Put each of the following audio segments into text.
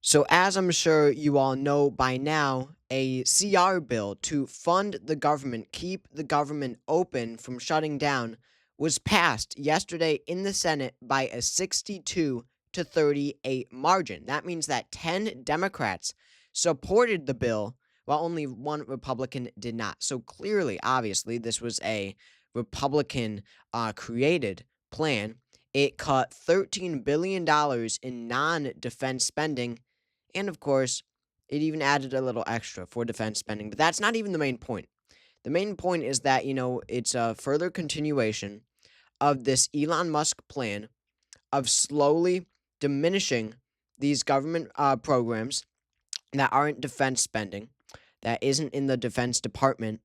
So, as I'm sure you all know by now, a CR bill to fund the government, keep the government open from shutting down, was passed yesterday in the Senate by a 62 to 38 margin. That means that 10 Democrats supported the bill, while only one Republican did not. So, clearly, obviously, this was a Republican created plan. It cut $13 billion in non defense spending, and of course, it even added a little extra for defense spending, but that's not even the main point. The main point is that, it's a further continuation of this Elon Musk plan of slowly diminishing these government programs that aren't defense spending, that isn't in the Defense Department,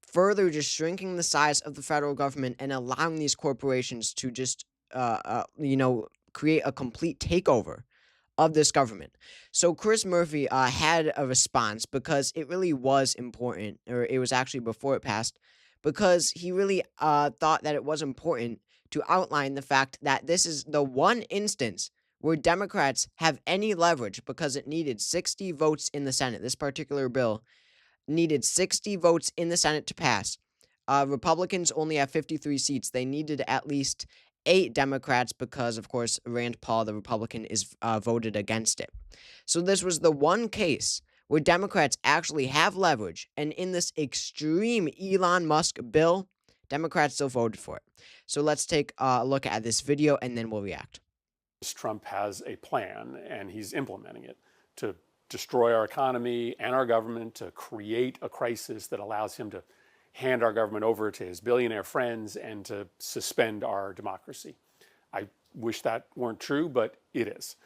further just shrinking the size of the federal government and allowing these corporations to just, create a complete takeover of this government. So Chris Murphy had a response because it really was important, or it was actually before it passed, because he really thought that it was important to outline the fact that this is the one instance where Democrats have any leverage because it needed 60 votes in the Senate. This particular bill needed 60 votes in the Senate to pass. Republicans only have 53 seats. They needed at least 8 Democrats because, of course, Rand Paul, the Republican, is voted against it. So this was the one case where Democrats actually have leverage, and in this extreme Elon Musk bill, Democrats still voted for it. So let's take a look at this video, and then we'll react. Trump has a plan, and he's implementing it to destroy our economy and our government, to create a crisis that allows him to hand our government over to his billionaire friends and to suspend our democracy. I wish that weren't true, but it is.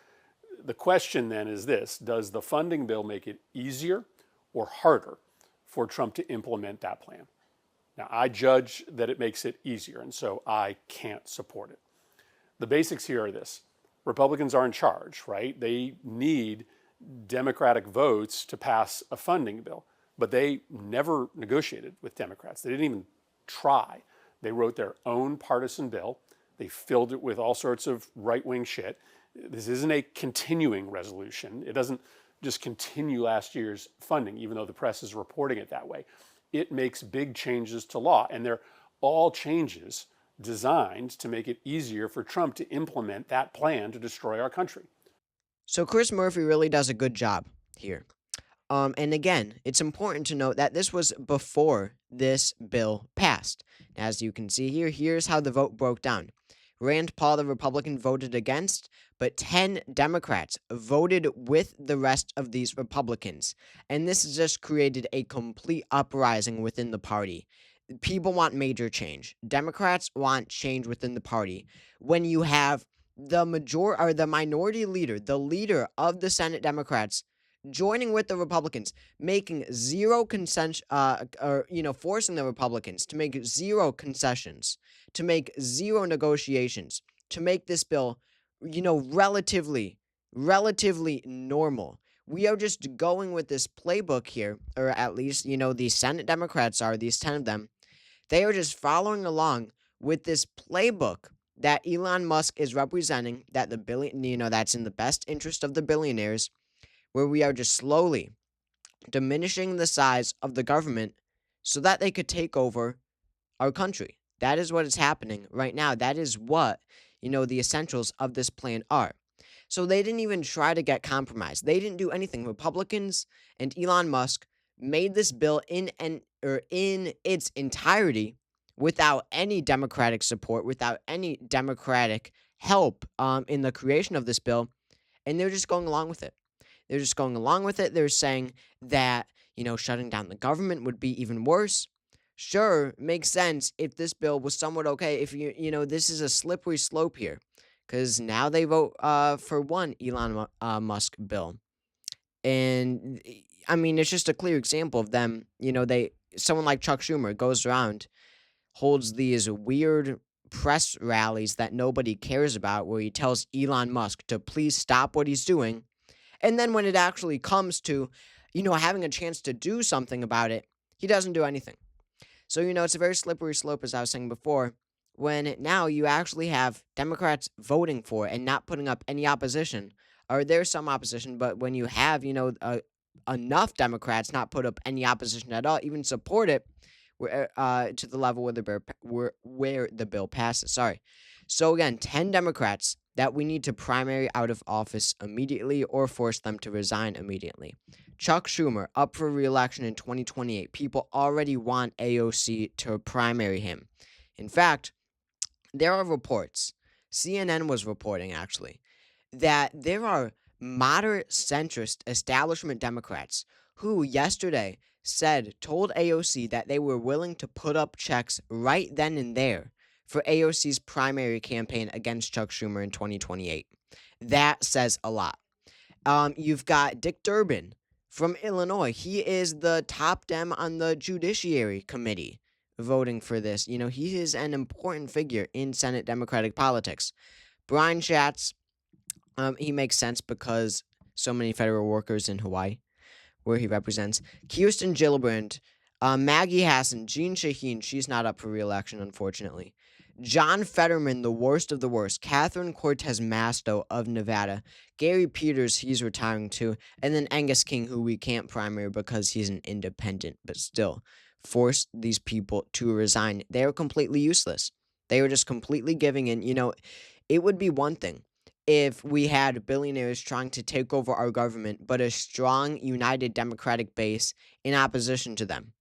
The question then is this: does the funding bill make it easier or harder for Trump to implement that plan? Now, I judge that it makes it easier, and so I can't support it. The basics here are this: Republicans are in charge, right? They need Democratic votes to pass a funding bill, but they never negotiated with Democrats. They didn't even try. They wrote their own partisan bill. They filled it with all sorts of right-wing shit. This isn't a continuing resolution. It doesn't just continue last year's funding, even though the press is reporting it that way. It makes big changes to law, and they're all changes designed to make it easier for Trump to implement that plan to destroy our country. So Chris Murphy really does a good job here. And again, it's important to note that this was before this bill passed. As you can see here, here's how the vote broke down. Rand Paul, the Republican, voted against, but 10 Democrats voted with the rest of these Republicans. And this has just created a complete uprising within the party. People want major change. Democrats want change within the party. When you have the minority leader, the leader of the Senate Democrats, joining with the Republicans, making zero concession, forcing the Republicans to make zero concessions, to make zero negotiations, to make this bill, relatively normal. We are just going with this playbook here, or at least, the Senate Democrats are, these 10 of them. They are just following along with this playbook that Elon Musk is representing, that that's in the best interest of the billionaires, where we are just slowly diminishing the size of the government so that they could take over our country. That is what is happening right now. That is what, the essentials of this plan are. So they didn't even try to get compromised. They didn't do anything. Republicans and Elon Musk made this bill in its entirety without any Democratic support, without any Democratic help in the creation of this bill, and they're just going along with it. They're just going along with it. They're saying that, shutting down the government would be even worse. Sure, makes sense if this bill was somewhat okay. If this is a slippery slope here, because now they vote for one Elon Musk bill, and I mean it's just a clear example of them. Someone like Chuck Schumer goes around, holds these weird press rallies that nobody cares about, where he tells Elon Musk to please stop what he's doing. And then when it actually comes to, having a chance to do something about it, he doesn't do anything. So, it's a very slippery slope, as I was saying before, when now you actually have Democrats voting for it and not putting up any opposition, or there's some opposition, but when you have, enough Democrats not put up any opposition at all, even support it, to the level where the bill passes. Sorry. So again, 10 Democrats that we need to primary out of office immediately or force them to resign immediately. Chuck Schumer up for re-election in 2028. People already want AOC to primary him. In fact, there are reports, CNN was reporting actually, that there are moderate centrist establishment Democrats who yesterday told AOC that they were willing to put up checks right then and there for AOC's primary campaign against Chuck Schumer in 2028. That says a lot. You've got Dick Durbin from Illinois. He is the top Dem on the Judiciary Committee voting for this. He is an important figure in Senate Democratic politics. Brian Schatz, he makes sense because so many federal workers in Hawaii, where he represents. Kirsten Gillibrand, Maggie Hassan, Jean Shaheen, she's not up for re-election, unfortunately. John Fetterman, the worst of the worst. Catherine Cortez Masto of Nevada. Gary Peters, he's retiring too. And then Angus King, who we can't primary because he's an independent, but still, force these people to resign. They are completely useless. They are just completely giving in. It would be one thing if we had billionaires trying to take over our government, but a strong, united Democratic base in opposition to them.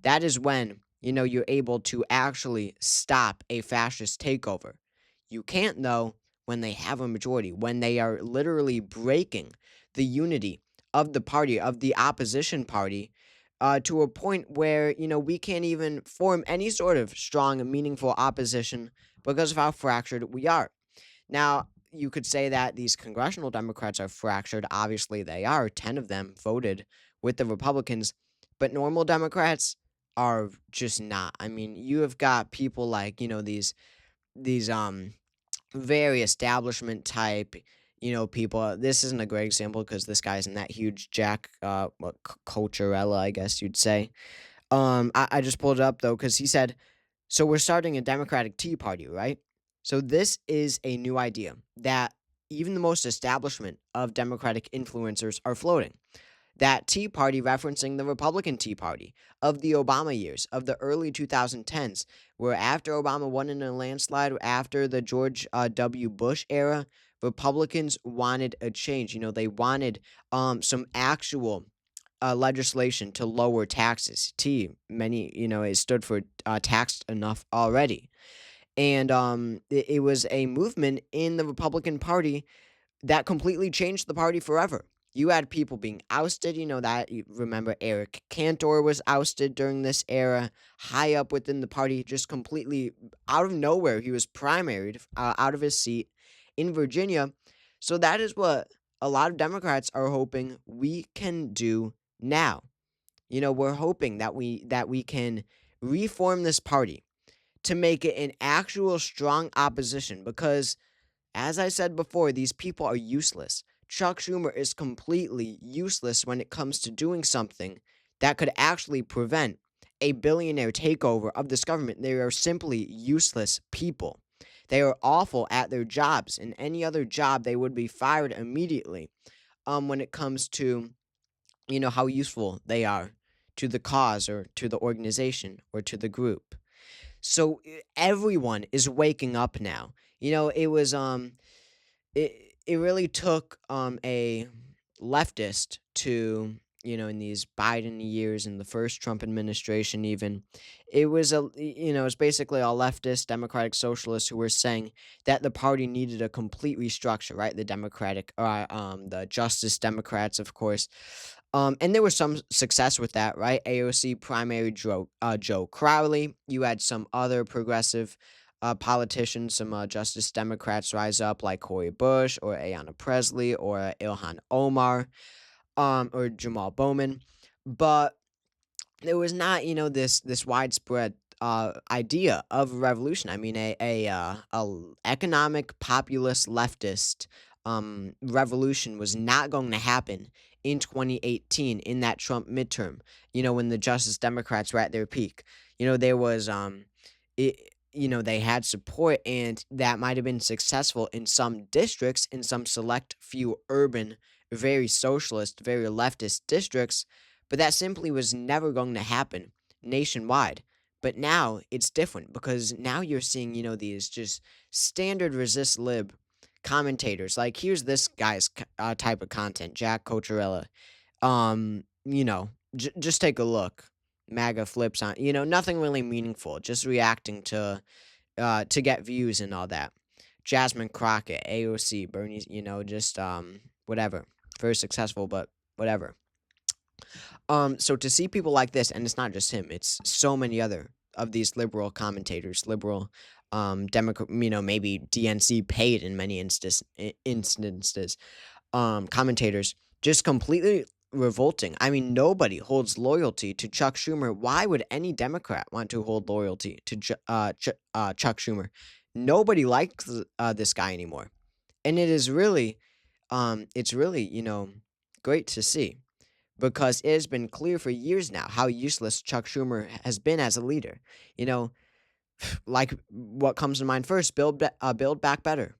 That is when, you're able to actually stop a fascist takeover. You can't, though, when they have a majority, when they are literally breaking the unity of the party, of the opposition party, to a point where, we can't even form any sort of strong, meaningful opposition because of how fractured we are. Now, you could say that these congressional Democrats are fractured. Obviously, they are. 10 of them voted with the Republicans, but normal Democrats are just not. I mean, you have got people like, these very establishment type, people. This isn't a great example because this guy isn't that huge. Jack, Cocherella, I guess you'd say. I just pulled it up though because he said, so we're starting a Democratic Tea Party, right? So this is a new idea that even the most establishment of Democratic influencers are floating. That Tea Party referencing the Republican Tea Party of the Obama years, of the early 2010s, where after Obama won in a landslide, after the George W. Bush era, Republicans wanted a change. They wanted some actual legislation to lower taxes. It stood for taxed enough already. And it was a movement in the Republican Party that completely changed the party forever. You had people being ousted, that you remember Eric Cantor was ousted during this era, high up within the party, just completely out of nowhere. He was primaried out of his seat in Virginia. So that is what a lot of Democrats are hoping we can do now. We're hoping that we can reform this party to make it an actual strong opposition because, as I said before, these people are useless. Chuck Schumer is completely useless when it comes to doing something that could actually prevent a billionaire takeover of this government. They are simply useless people. They are awful at their jobs. In any other job, they would be fired immediately. When it comes to, how useful they are to the cause or to the organization or to the group. So everyone is waking up now. It really took a leftist to, in these Biden years and the first Trump administration even, it's basically all leftist democratic socialists who were saying that the party needed a complete restructure, right? The Justice Democrats, of course. And there was some success with that, right? AOC primary Joe Crowley. You had some other progressive politicians, some Justice Democrats rise up, like Cori Bush or Ayanna Presley or Ilhan Omar, or Jamal Bowman. But there was not, this widespread idea of a revolution. I mean, economic populist leftist revolution was not going to happen in 2018 in that Trump midterm. When the Justice Democrats were at their peak, there was they had support, and that might have been successful in some districts, in some select few urban, very socialist, very leftist districts, but that simply was never going to happen nationwide. But now it's different because now you're seeing, these just standard resist lib commentators. Like, here's this guy's type of content, Jack Cocherella. Just take a look. MAGA flips on, nothing really meaningful, just reacting to get views and all that. Jasmine Crockett, AOC, Bernie, just whatever. Very successful, but whatever. So to see people like this, and it's not just him, it's so many other of these liberal commentators, liberal Democrat, maybe DNC paid in many instances, commentators, just completely revolting. I mean, nobody holds loyalty to Chuck Schumer. Why would any Democrat want to hold loyalty to Chuck Schumer? Nobody likes this guy anymore, and it's really, great to see because it has been clear for years now how useless Chuck Schumer has been as a leader. You know, like what comes to mind first, Build Back Better.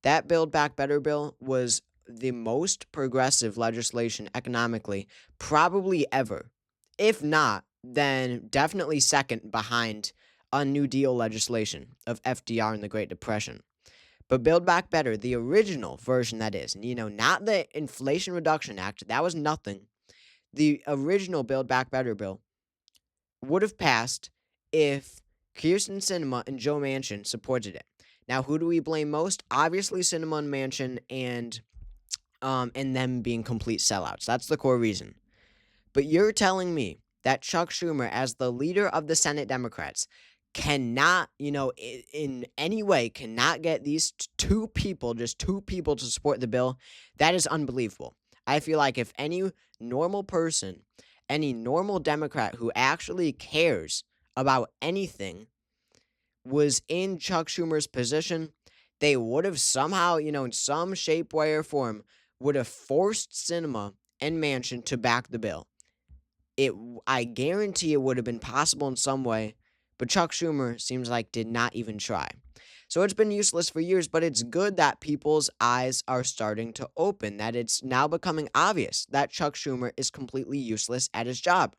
That Build Back Better bill was the most progressive legislation economically probably ever. If not, then definitely second behind a New Deal legislation of FDR and the Great Depression. But Build Back Better, the original version that is, not the Inflation Reduction Act, that was nothing. The original Build Back Better bill would have passed if Kirsten Sinema and Joe Manchin supported it. Now, who do we blame most? Obviously, Sinema and Manchin and them being complete sellouts. That's the core reason. But you're telling me that Chuck Schumer, as the leader of the Senate Democrats, cannot, in any way, cannot get these two people, just two people, to support the bill? That is unbelievable. I feel like if any normal person, any normal Democrat who actually cares about anything was in Chuck Schumer's position, they would have somehow, in some shape, way, or form, would have forced Sinema and Manchin to back the bill. I guarantee it would have been possible in some way, but Chuck Schumer seems like did not even try. So it's been useless for years, but it's good that people's eyes are starting to open, that it's now becoming obvious that Chuck Schumer is completely useless at his job.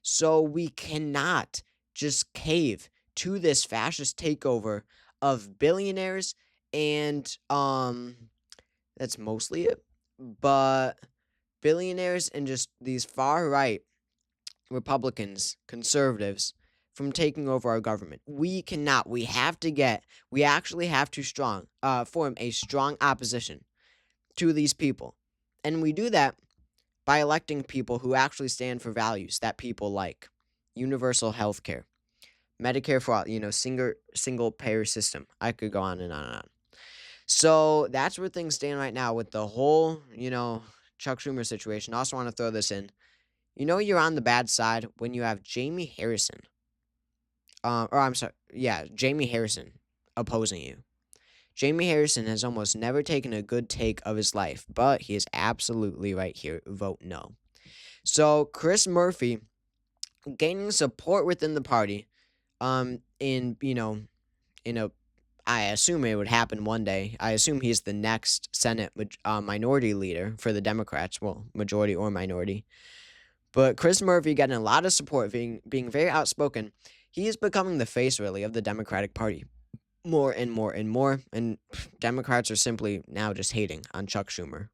So we cannot just cave to this fascist takeover of billionaires and that's mostly it. But billionaires and just these far right Republicans, conservatives, from taking over our government. We cannot. We actually have to form a strong opposition to these people. And we do that by electing people who actually stand for values that people like. Universal health care, Medicare for all, single payer system. I could go on and on and on. So that's where things stand right now with the whole, Chuck Schumer situation. I also want to throw this in. You're on the bad side when you have Jamie Harrison. Or I'm sorry, yeah, Jamie Harrison opposing you. Jamie Harrison has almost never taken a good take of his life, but he is absolutely right here. Vote no. So Chris Murphy gaining support within the party, in a, I assume it would happen one day. I assume he's the next Senate minority leader for the Democrats. Well, majority or minority. But Chris Murphy getting a lot of support, being very outspoken. He is becoming the face, really, of the Democratic Party. More and more and more. And Democrats are simply now just hating on Chuck Schumer.